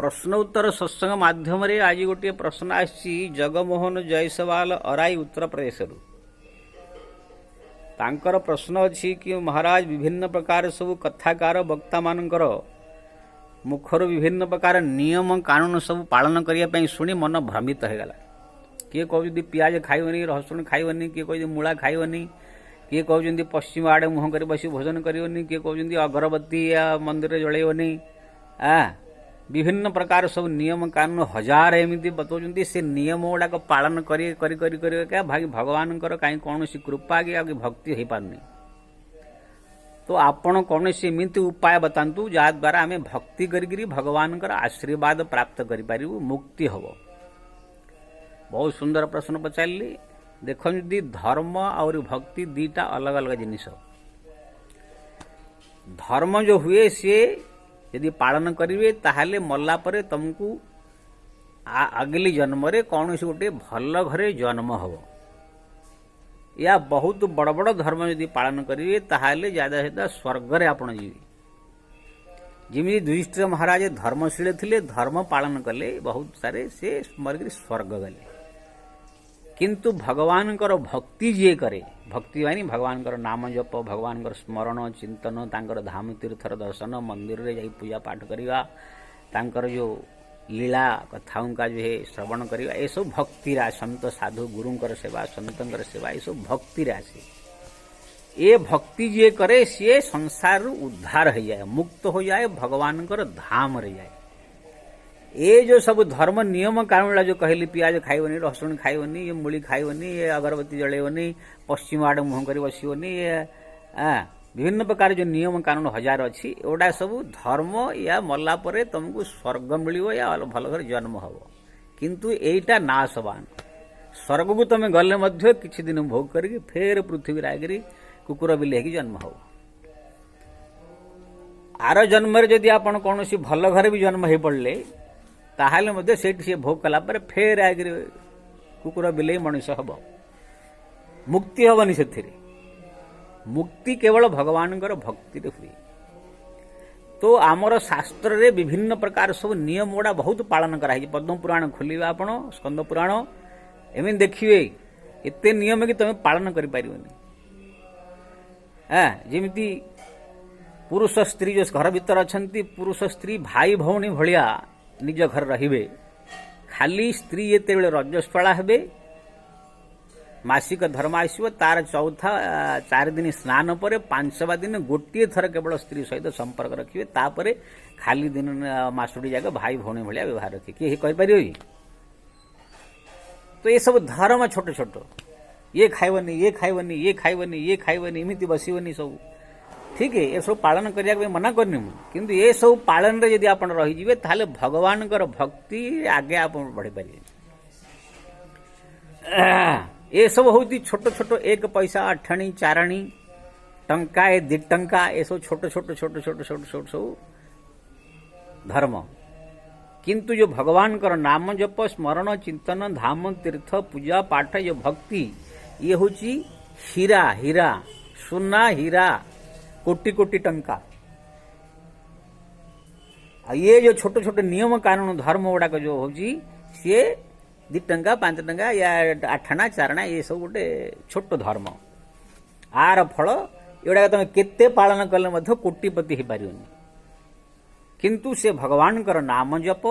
प्रश्न उत्तर सत्संग माध्यम आज गोटे प्रश्न आसी जगमोहन जयसवाल अराई उत्तर प्रदेश तांकर प्रश्न अच्छी कि महाराज विभिन्न प्रकार सब कथाकार वक्ता मानकर मुखर विभिन्न प्रकार नियम कानून सब पालन करने शुणी मन भ्रमित होगला। किए कहते पियाज खाइबनी रसुण खाइबनी, किए कहते मूला खाइबनी, किए कहते पश्चिम आड़े मुह कर बस भोजन करनी, किए कहते अगरबत्ती या मंदिर जलैबनी। विभिन्न प्रकार सब नियम कानून हजार एमती बताऊँ से नियम गुड़ाक पालन कर भगवान कहीं कौन कृपा कि भक्ति हो पारनी। तो आपण कौन एमती उपाय बतातु जहाँ द्वारा आम भक्ति करी भगवान आशीर्वाद प्राप्त कर मुक्ति हम। बहुत सुंदर प्रश्न पचारि। देखो जी धर्म और भक्ति दीटा अलग अलग जिनिस। धर्म जो हुए सी यदि पालन करेंगे ताहले मरला परे तुमको अगली जन्म रे कौन से गोटे भल घरे जन्म हम। या बहुत बड़ बड़ धर्म यदि पालन करेंगे ताहले ज्यादा से ज्यादा स्वर्ग रे आपण जीवे। जमी युधिष्ठिर महाराज धर्मशील थिले, धर्म पालन कले, बहुत सारे से मर स्वर्ग गले। किंतु भगवान भक्ति जी करे, भक्ति मानी भगवान नाम जप, भगवान स्मरण चिंतन, तांकर धाम तीर्थर दर्शन, मंदिर रे जाई पूजा पाठ करिवा, तांकर जो लीला कथाओं का जो है श्रवण करिवा, ये सब भक्ति रा। संत साधु गुरुंकर सेवा, संतंकर सेवा, ये सब भक्ति राशि। ये भक्ति जी करे सी संसार उद्धार हो जाए, मुक्त हो जाए, भगवान धाम रह जाए। ये जो सब धर्म नियम कानून जो कहली पियाज खाइबनी, रसुण खाइबनी, ये मूली खाइबनी, ये अगरबत्ती जलैबनी, पश्चिम आड़ मुह कर बसबनी, ये विभिन्न प्रकार जो नियम कानून हजार अच्छी एगुड़ा सब धर्म या मरला परे तुमको स्वर्ग मिलियो या भल घर जन्म हम। किंतु एटा नाशवान। स्वर्ग को तुम गले मध्य किछि दिन भोग करके फेर पृथ्वी आगरी कुकुर बिले जन्म हो। आर जन्म जदि आपण कौन भल घर भी जन्म हो पड़े ताहले मध्य सेठी से भोग कला पर फेर आगरी कुकुर बिले मनुष्य हम। मुक्ति हबनी से। मुक्ति केवल भगवान भक्ति हुए। तो आमर शास्त्र रे विभिन्न प्रकार सब नियम गुड़ा बहुत पालन कराई। पद्म पुराण खोलिबा आपण, स्कंद पुराण एमि देखिए एते नियम कि तुम पालन करि पारिबनी। जेमिति पुरुष स्त्री जो घर भीतर अछंती, पुरुष स्त्री भाई भौणी भलिया निज घर रहिबे। खाली स्त्री जेते बेले रजस्वला हेबे, मासिक धर्म आसव, तार चौथा 4 दिन स्नान पर 5वा दिन गोटे थर केवल स्त्री सहित संपर्क रखिए। तापरे खाली दिन मासुड़ी जाक भाई भौणी भाया व्यवहार रखिए। किए कही। तो ये सब धर्म छोट छोट, ये खाइबनी, ये खाइबनी, ये खाइबनी, ये खाइबनी, एमती बसबनी सब। ठीक है, ये सब पालन करने मना करनी मु, किंतु ये सब पालन रे यदि आपण रही ताहले भगवान भक्ति आगे आप बढ़ी पारे। ये सब होती छोट छोट 1 पैसा, 8 आनी, 4 आनी, टंका, 2 टंका, ये सब छोट छोट छोट छोट छोट छोट सब धर्म। किंतु जो भगवान नाम जप, स्मरण चिंतन, धाम तीर्थ पूजा पाठ, जो भक्ति, ये होची हीरा, हीरा सुना, हीरा कोटि कोटि टंका। ये जो छोट छोट नियम कानून धर्म गुड़ाक जो होची सी 2 टंका, 5 टंका या 8 आना, 4 आना, ये सब गोटे छोट धर्म। आर फल एगुड़ा तुम केते पालन कले मध्य कोटिपति हो पारिबनी। किंतु से भगवान नाम जप,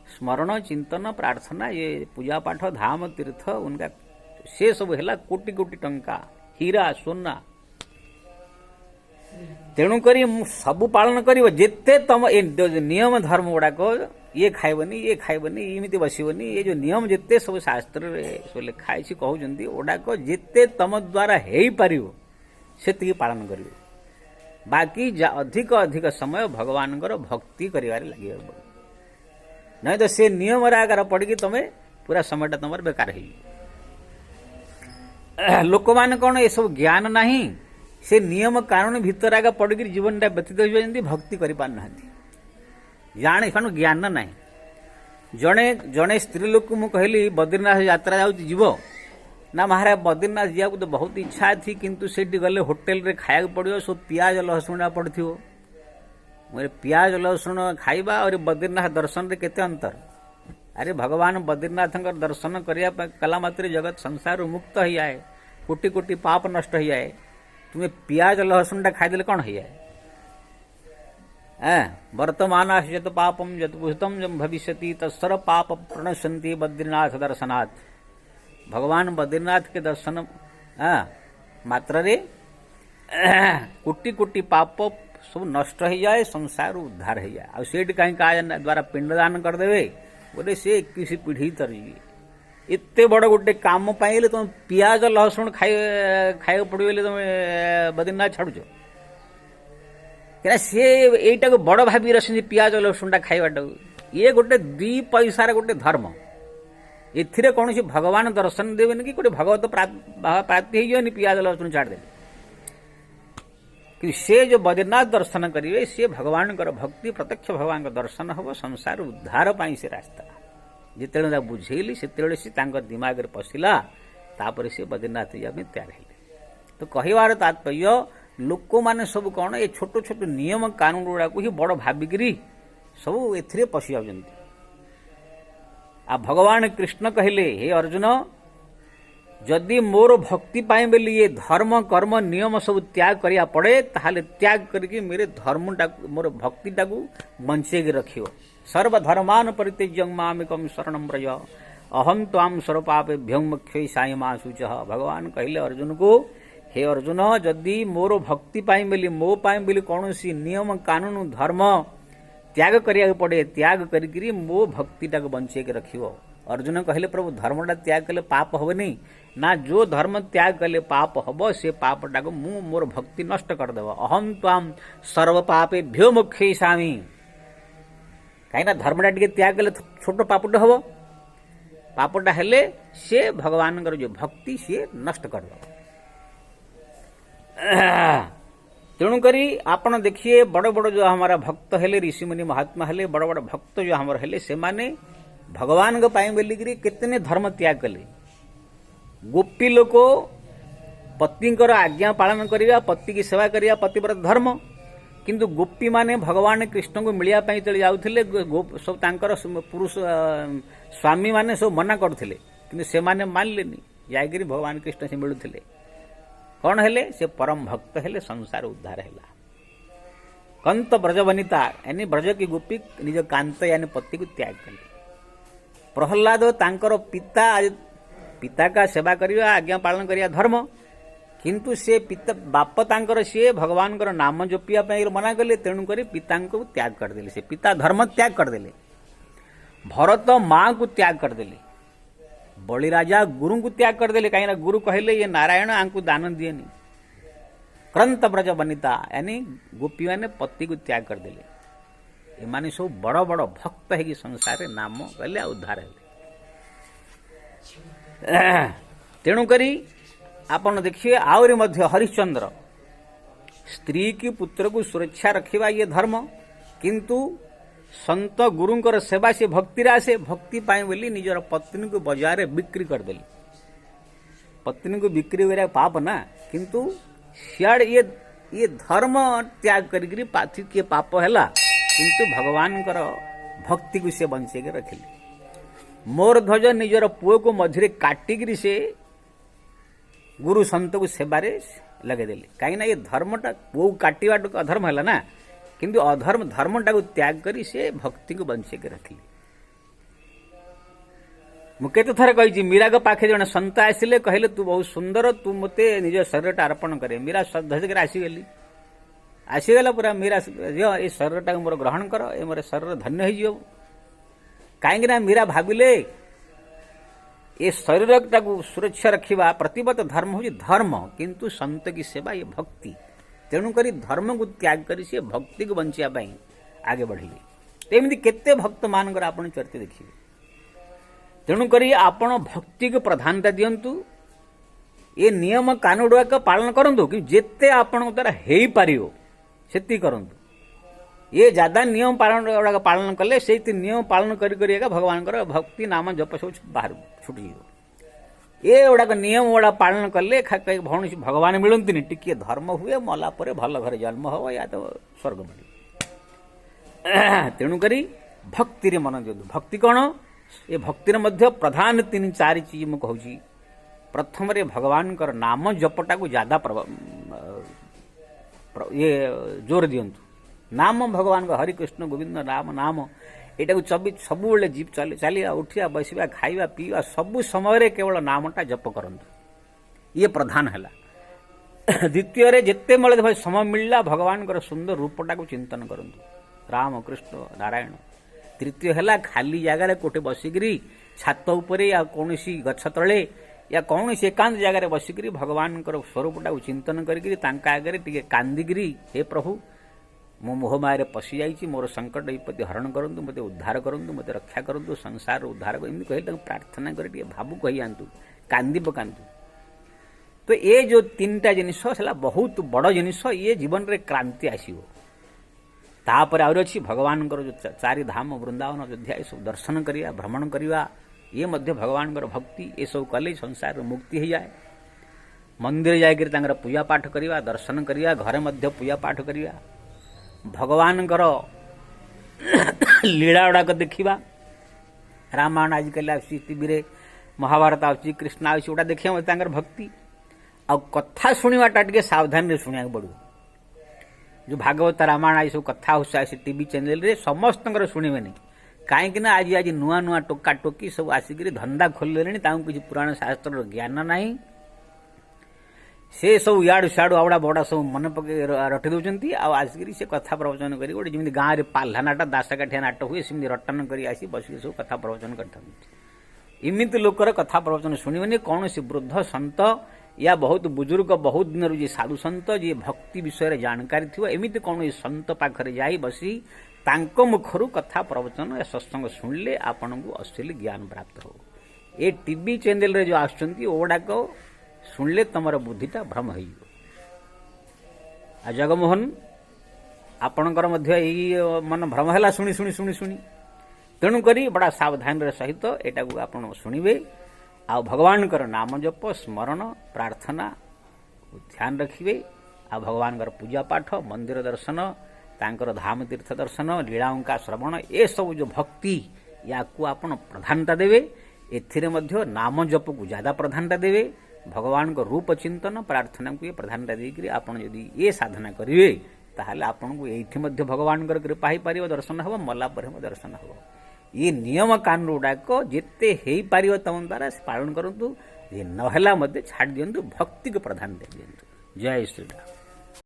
स्मरण चिंतन, प्रार्थना, ये पूजा पाठ, धाम तीर्थ, उनका से सब है कोटि कोटि टंका, हीरा सोना। तेणुक सब पालन कर जिते तुम नियम धर्म गुड़ाक ये खाइबनी, ये खाइबनी, एमती बसबनी, ये जो नियम जिते सब शास्त्र सब लिखाई कहते गुड़ाक जिते तुम द्वारा हो पार से पालन कर। बाकी अधिक अधिक समय भगवान भक्ति कर लगे। नहीं तो से नियम आगर पड़ी तुम्हें पूरा समयटा तुम बेकार हो। लोक मान कौन ये सब ज्ञान नहीं, से नियम कानून भितर आगे पड़क जीवनटा व्यतीत हो भक्ति करना जाने सानू ज्ञान ना। जड़े जड़े स्त्री लोक को कहली बद्रीनाथ यात्रा जाव ना महाराज बद्रीनाथ जावाक तो बहुत इच्छा थी, किंतु से गले होटेल रे खाया पड़ो, सब पियाज लहसुणा पड़ो मुझे पियाज लहसुन खाइबा और बद्रीनाथ दर्शन रे केते अंतर। अरे भगवान बद्रीनाथ दर्शन करने कला मात्र जगत संसार मुक्त हो जाए, कोटि कोटि पाप नष्ट हो जाए। तुम्हें पियाज लहसुन टा खाईदे कौन हो जाए? वर्तमान यत पापम यत भूतम जम भविष्यति तत्सर्व पाप प्रणश्यन्ति बद्रीनाथ दर्शनाथ। भगवान बद्रीनाथ के दर्शन मात्र रे कोटि कोटि पाप सब नष्ट हो जाए, संसार उद्धार हो जाए। आ सेठ कहीं का द्वारा पिंडदान करदे बोले से 21 पीढ़ी तरजी। एते बड़ गोटे काम पाइले तुम पियाज लहसुन खाई पड़े तुम बद्रीनाथ छाड़ुच क्या? सी यहीटा को बड़ भावी रही पियाज लहसुन खाइबाटा ये गोटे 2 पैसार गोटे धर्म। एथिरे कौन भगवान दर्शन देवेनि कि गोटे भगवत प्राप्ति होनी पियाज लहसुन छाड़दे। कि से जो बद्रीनाथ दर्शन करेंगे सी भगवान भक्ति प्रत्यक्ष भगवान दर्शन हम संसार उद्धार पाई से रास्ता जिते बुझेली से दिमाग में पशिला तापर से बद्रीनाथ जाए तैयार है। तो कहवार तात्पर्य लोक मैंने सब कौन ये छोट छोट नियम कानून गुड़ा ही बड़ भाविकी सब ए पशि जाऊँ। आ भगवान कृष्ण कहले हे अर्जुन जदि मोर भक्ति पाए बोली ये धर्म कर्म नियम सब त्याग करिया पड़े ताहले त्याग करके मेरे धर्मटा मोर भक्तिटा को बंचे रखियो। सर्वधर्मान परित्यज्य मामेकं शरणं व्रज अहम ताम सर्वपापेभ्यो मोक्षय सायमा शुच। भगवान कहले अर्जुन को हे अर्जुन जदि मोर भक्ति पाए बोली मो पाए बोली कौन सी नियम कानून धर्म त्याग करिया पड़े त्याग करी मो भक्तिटा को बंचे रखियो। अर्जुन कहले प्रभु धर्मटा त्याग कले पाप हेनी ना, जो धर्म त्याग कले पाप हम से पापटा को मु मोर भक्ति नष्ट करदेव। अहम ताम सर्व पापेभ्यो मोक्षयिष्यामि। कहीं धर्मटा टे त्याग कले छोट पापटा हम पापटा हेले से भगवान जो भक्ति सी नष्ट करदेव। तेणुकरी आपण देखिए बड़ बड़ जो हमारा भक्त हेले ऋषिमुनि महात्मा हेले बड़ बड़ भक्त जो हमारे हेले से माने भगवान को पाए बोलिकी कितने धर्म त्याग कले। गोपी लोक पतिंकर आज्ञा पालन करिया पति की सेवा करिया पतिव्रत धर्म, किंतु गोपी माने भगवान कृष्ण को मिलिया पई चली जाउथिले सब तांकर पुरुष स्वामी माने सब मना करथिले किंतु से माने मानलेनी जायगिरी भगवान कृष्ण से मिलुथिले। कौन हेले से परम भक्त हेले संसार उद्धार हेला। कंत ब्रज वनिता यानी ब्रज की गोपी निज कांत यानी पति को त्याग कले। प्रहलाद तांकर पिता का सेवा करिया आज्ञा पालन करिया धर्म, किंतु से पिता बाप तांकर सी भगवान नाम जपिया मना कले तेणु करी पिता को त्याग करदेले। से पिता धर्म त्याग करदेले। भरत माँ को त्याग करदेले। बलिराजा गुरु को त्याग करदेले कहीं गुरु कहले ये नारायण आंकु दान दिएनी। क्रंत ब्रज वनिता यानी गोपी माने पति को त्याग करदेले। एमाने सब बड़ बड़ भक्त है कि संसार नाम गले उद्धार है। तेणुकरी आपण देखिए आउरी मध्य हरिश्चंद्र स्त्री की पुत्र को सुरक्षा रखिबा ये धर्म, किंतु संत गुरुंकर सेवा से भक्ति आसे भक्ति पाए बोली निजर पत्नी को बाजार बिक्री करदेली। पत्नी को बिक्री करिया पाप ना, किंतु सियाड़ ये धर्म त्याग करी पाथी के पाप हैला, किंतु भगवान भक्ति को से बंचे के रखिले। मोर ध्वज निजर पुओ को मझे काटिकी से गुरु संत को सेबारे लगेदेले। कहीं ये धर्मटा पुओ काटा अधर्म है ना, किंतु अधर्म धर्मटा को त्याग करी से भक्ति को बंचे के रखिले। मुझे थर कही मीरा के पाखे जन संत आसिले कहले तू बहुत सुंदर तू मते निज शरीरटा अर्पण करे। मीरा धजकर आसीगली आसीगला पूरा मीरा ये शरीरटा मोर ग्रहण कर ए मोर शरीर धन्य हो। कहीं मीरा भाविले ये शरीरटा को सुरक्षा रखिबा प्रतिबद्ध धर्म हो धर्म, किंतु संत की सेवा ये भक्ति। तेणुक धर्म को त्याग करी से भक्ति को बंचाई आगे बढ़िले। एमती केते भक्त मान आपण चरित्र देखिए। तेणुक आपण भक्ति को प्रधानता दिंतु। ये नियम कानून गुड़ाक पालन करूँ कि जिते आपण द्वारा हो पार से करूँ। ये ज्यादा नियम पालन गुड़ाक पालन कले से नियम पालन कर भगवान भक्ति नाम जप सब बाहर छुटी। ये गुड़ाक नियम गुड़ा पालन कले भौण भगवान मिलती टिके धर्म हुए मला पर भल घर जन्म हो या तो स्वर्ग मिले। ତେଣୁକରି ଭକ୍ତିରେ ମନ ଦିଅନ୍ତୁ। ଭକ୍ତି କ'ଣ? ଏ ଭକ୍ତିର ମଧ୍ୟ ପ୍ରଧାନ 3-4 ଚିଜ ମୁଁ କହୁଛି। ପ୍ରଥମରେ ଭଗବାନଙ୍କର ନାମ ଜପଟାକୁ ଜାଦା ଜୋର ଦିଅନ୍ତୁ। ନାମ ଭଗବାନଙ୍କ ହରିକୃଷ୍ଣ ଗୋବିନ୍ଦ ରାମ ନାମ ଏଇଟାକୁ ସବୁବେଳେ ଚାଲିବା ଉଠିବା ବସିବା ଖାଇବା ପିଇବା ସବୁ ସମୟରେ କେବଳ ନାମଟା ଜପ କରନ୍ତୁ। ଇଏ ପ୍ରଧାନ ହେଲା। ଦ୍ୱିତୀୟରେ ଯେତେବେଳେ ସମୟ ମିଳିଲା ଭଗବାନଙ୍କର ସୁନ୍ଦର ରୂପଟାକୁ ଚିନ୍ତନ କରନ୍ତୁ, ରାମ କୃଷ୍ଣ ନାରାୟଣ। ତୃତୀୟ ହେଲା ଖାଲି ଜାଗାରେ କୋଉଠି ବସିକିରି ଛାତ ଉପରେ ଆଉ କୌଣସି ଗଛ ତଳେ ୟା କୌଣସି ଏକାନ୍ତ ଜାଗାରେ ବସିକିରି ଭଗବାନଙ୍କର ସ୍ୱରୂପଟାକୁ ଚିନ୍ତନ କରିକିରି ତାଙ୍କ ଆଗରେ ଟିକେ କାନ୍ଦିକିରି, ହେ ପ୍ରଭୁ ମୁଁ ମୋହମାୟାରେ ପଶିଯାଇଛି, ମୋର ସଙ୍କଟ ବିପତ୍ତି ହରଣ କରନ୍ତୁ, ମୋତେ ଉଦ୍ଧାର କରନ୍ତୁ, ମୋତେ ରକ୍ଷା କରନ୍ତୁ, ସଂସାରରୁ ଉଦ୍ଧାର କରନ୍ତୁ, ଏମିତି କହି ତାଙ୍କୁ ପ୍ରାର୍ଥନା କରି ଟିକେ ଭାବୁକ ହେଇଯାଆନ୍ତୁ, କାନ୍ଦି ପକାନ୍ତୁ। ତ ଏ ଯେଉଁ 3ଟା ଜିନିଷ ସେଟା ବହୁତ ବଡ଼ ଜିନିଷ। ଇଏ ଜୀବନରେ କ୍ରାନ୍ତି ଆସିବ। ତାପରେ ଆହୁରି ଅଛି ଭଗବାନଙ୍କର ଯେଉଁ 4 ଧାମ ବୃନ୍ଦାବନ ଅଯୋଧ୍ୟା ଏସବୁ ଦର୍ଶନ କରିବା, ଭ୍ରମଣ କରିବା, ଇଏ ମଧ୍ୟ ଭଗବାନଙ୍କର ଭକ୍ତି। ଏସବୁ କଲେ ସଂସାରରୁ ମୁକ୍ତି ହେଇଯାଏ। ମନ୍ଦିର ଯାଇକରି ତାଙ୍କର ପୂଜା ପାଠ କରିବା, ଦର୍ଶନ କରିବା, ଘରେ ମଧ୍ୟ ପୂଜା ପାଠ କରିବା, ଭଗବାନଙ୍କର ଲୀଳା ଗୁଡ଼ାକ ଦେଖିବା। ରାମାୟଣ ଆଜିକାଲି ଆସୁଛି ଟିଭିରେ, ମହାଭାରତ ଆସୁଛି, କୃଷ୍ଣ ଆସୁଛି, ଗୋଟା ଦେଖିବା ମଧ୍ୟ ତାଙ୍କର ଭକ୍ତି। ଆଉ କଥା ଶୁଣିବାଟା ଟିକେ ସାବଧାନରେ ଶୁଣିବାକୁ ପଡ଼ିବ। ଯେଉଁ ଭାଗବତ ରାମାୟଣ ଏସବୁ କଥା ଆସୁଛି ଟିଭି ଚ୍ୟାନେଲରେ ସମସ୍ତଙ୍କର ଶୁଣିବେନି। କାହିଁକିନା ଆଜି ନୂଆ ନୂଆ ଟୋକା ଟୋକି ସବୁ ଆସିକିରି ଧନ୍ଦା ଖୋଲିଲେଣି, ତାଙ୍କୁ କିଛି ପୁରାଣ ଶାସ୍ତ୍ରର ଜ୍ଞାନ ନାହିଁ। ସେ ସବୁ ଇଆଡ଼ୁ ସିଆଡ଼ୁ ଆଉଡ଼ା ବଡ଼ା ସବୁ ମନେ ପକେଇ ରଟି ଦେଉଛନ୍ତି। ଆଉ ଆସିକିରି ସେ କଥା ପ୍ରବଚନ କରି ଗୋଟେ ଯେମିତି ଗାଁରେ ପାଲ୍ଲା ନାଟ ଦାସକାଠିଆ ନାଟ ହୁଏ ସେମିତି ରଟନ କରି ଆସି ବସିକି ସବୁ କଥା ପ୍ରବଚନ କରିଥାନ୍ତି। ଏମିତି ଲୋକର କଥା ପ୍ରବଚନ ଶୁଣିବେନି। କୌଣସି ବୃଦ୍ଧ ସନ୍ଥ ୟା ବହୁତ ବୁଜୁର୍ଗ, ବହୁତ ଦିନରୁ ଯିଏ ସାଧୁ ସନ୍ଥ, ଯିଏ ଭକ୍ତି ବିଷୟରେ ଜାଣକାରୀ ଥିବ, ଏମିତି କୌଣସି ସନ୍ଥ ପାଖରେ ଯାଇ ବସି ତାଙ୍କ ମୁଖରୁ କଥା ପ୍ରବଚନ ଏ ସତ୍ସଙ୍ଗ ଶୁଣିଲେ ଆପଣଙ୍କୁ ଅଶ୍ଳୀଳ ଜ୍ଞାନ ପ୍ରାପ୍ତ ହେବ। ଏ ଟିଭି ଚ୍ୟାନେଲରେ ଯେଉଁ ଆସୁଛନ୍ତି ଓଗୁଡ଼ାକ ଶୁଣିଲେ ତୁମର ବୁଦ୍ଧିଟା ଭ୍ରମ ହେଇଯିବ। ଆଉ ଜଗମୋହନ ଆପଣଙ୍କର ମଧ୍ୟ ଏଇ ମନ ଭ୍ରମ ହେଲା ଶୁଣି ଶୁଣି ଶୁଣି ଶୁଣି। ତେଣୁକରି ବଡ଼ା ସାବଧାନର ସହିତ ଏଟାକୁ ଆପଣ ଶୁଣିବେ। ଆଉ ଭଗବାନଙ୍କର ନାମ ଜପ, ସ୍ମରଣ, ପ୍ରାର୍ଥନା ଧ୍ୟାନ ରଖିବେ। ଆଉ ଭଗବାନଙ୍କର ପୂଜା ପାଠ, ମନ୍ଦିର ଦର୍ଶନ, ତାଙ୍କର ଧାମ ତୀର୍ଥ ଦର୍ଶନ, ଲୀଳାଙ୍କା ଶ୍ରବଣ, ଏସବୁ ଯେଉଁ ଭକ୍ତି ୟାକୁ ଆପଣ ପ୍ରଧାନତା ଦେବେ। ଏଥିରେ ମଧ୍ୟ ନାମ ଜପକୁ ଜାଦା ପ୍ରଧାନତା ଦେବେ। ଭଗବାନଙ୍କ ରୂପ ଚିନ୍ତନ, ପ୍ରାର୍ଥନାକୁ ଏ ପ୍ରଧାନତା ଦେଇକରି ଆପଣ ଯଦି ଏ ସାଧନା କରିବେ ତାହେଲେ ଆପଣଙ୍କୁ ଏଇଠି ମଧ୍ୟ ଭଗବାନଙ୍କର କୃପା ହେଇପାରିବ, ଦର୍ଶନ ହେବ, ମଲା ପରେ ମଧ୍ୟ ଦର୍ଶନ ହେବ। ये नियम कानून गुड़ाक जिते हो पार तुम द्वारा पालन करूँ, नहला छाड़ दिंतु, भक्ति को प्रधान दे दिंतु। जय श्रीराम।